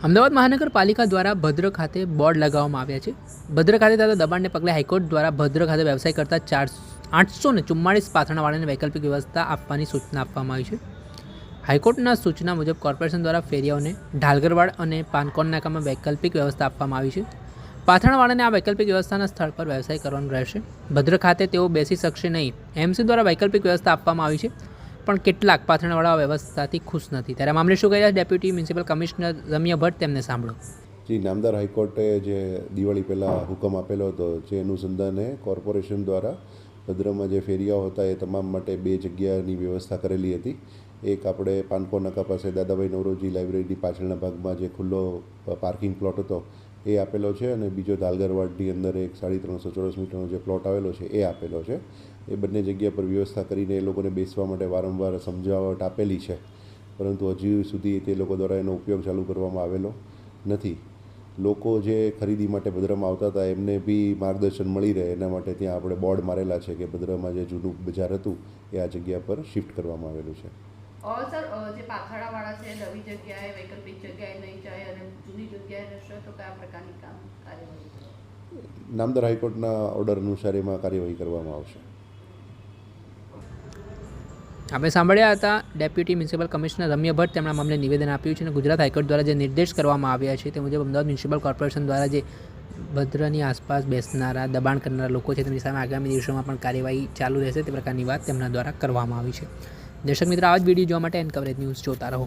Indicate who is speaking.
Speaker 1: અમદાવાદ મહાનગરપાલિકા દ્વારા ભદ્ર ખાતે બોર્ડ લગાવવામાં આવ્યા છે. ભદ્ર ખાતે થતા દબાણને પગલે હાઈકોર્ટ દ્વારા ભદ્ર ખાતે વ્યવસાય કરતા 844 પાથરણાવાળાને વૈકલ્પિક વ્યવસ્થા આપવાની સૂચના આપવામાં આવી છે. હાઈકોર્ટના સૂચના મુજબ કોર્પોરેશન દ્વારા ફેરિયાઓને ઢાલગરવાડ અને પાનકોન નાકામાં વૈકલ્પિક વ્યવસ્થા આપવામાં આવી છે. પાથરણવાળાને આ વૈકલ્પિક વ્યવસ્થાના સ્થળ પર વ્યવસાય કરવાનું રહેશે. ભદ્ર ખાતે તેઓ બેસી શકશે નહીં. એમસી દ્વારા વૈકલ્પિક વ્યવસ્થા આપવામાં આવી છે, પણ કેટલાક પાથરણવાળા વ્યવસ્થાથી ખુશ નથી. ત્યારે મામલે શું કહ્યા ડેપ્યુટી મ્યુનિસિપલ કમિશનર રમ્યા ભટ્ટ, તેમને સાંભળો.
Speaker 2: જી, નામદાર હાઈકોર્ટે જે દિવાળી પહેલાં હુકમ આપેલો હતો, જે અનુસંધાને કોર્પોરેશન દ્વારા ભદ્રમાં જે ફેરિયાઓ હતા એ તમામ માટે 2 જગ્યાની વ્યવસ્થા કરેલી હતી. એક આપણે પાનકો નાકા પાસે દાદાભાઈ નવરોજી લાઇબ્રેરીની પાછળના ભાગમાં જે ખુલ્લો પાર્કિંગ પ્લોટ હતો એ આપેલો છે, અને બીજો ધાલગરવાડની અંદર એક 350 ચોરસ મીટરનો જે પ્લોટ આવેલો છે એ આપેલો છે. એ બંને જગ્યા પર વ્યવસ્થા કરીને એ લોકોને બેસવા માટે વારંવાર સમજાવટ આપેલી છે, પરંતુ હજી સુધી તે લોકો દ્વારા એનો ઉપયોગ ચાલુ કરવામાં આવેલો નથી. લોકો જે ખરીદી માટે ભદ્રમાં આવતા હતા એમને બી માર્ગદર્શન મળી રહે એના માટે ત્યાં આપણે બોર્ડ મારેલા છે કે ભદ્રમાં જે જૂનું બજાર હતું એ આ જગ્યા પર શિફ્ટ કરવામાં આવેલું છે.
Speaker 3: સર, જે પાથરણાવાળા છે નવી જગ્યાએ વૈકલ્પિક જગ્યાએ નહીં જાય અને જૂની જગ્યાએ રહેશે તો કયા પ્રકારની કાર્યવાહી?
Speaker 2: નામદાર હાઈકોર્ટના ઓર્ડર અનુસાર એમાં કાર્યવાહી કરવામાં આવશે.
Speaker 1: આપણે સાંભળ્યા હતા ડેપ્યુટી મ્યુનિસિપલ કમિશનર રમ્યા ભટ્ટ. તેમના મામલે નિવેદન આપ્યું છે અને ગુજરાત હાઈકોર્ટ દ્વારા જે નિર્દેશ કરવામાં આવ્યા છે તે મુજબ અમદાવાદ મ્યુનિસિપલ કોર્પોરેશન દ્વારા જે ભદ્રની આસપાસ બેસનારા દબાણ કરનારા લોકો છે તેમની સામે આગામી દિવસોમાં પણ કાર્યવાહી ચાલુ રહેશે તે પ્રકારની વાત તેમના દ્વારા કરવામાં આવી છે. દર્શક મિત્રો, આવા જ વિડીયો જોવા માટે એન કવરેજ ન્યૂઝ જોતા રહો.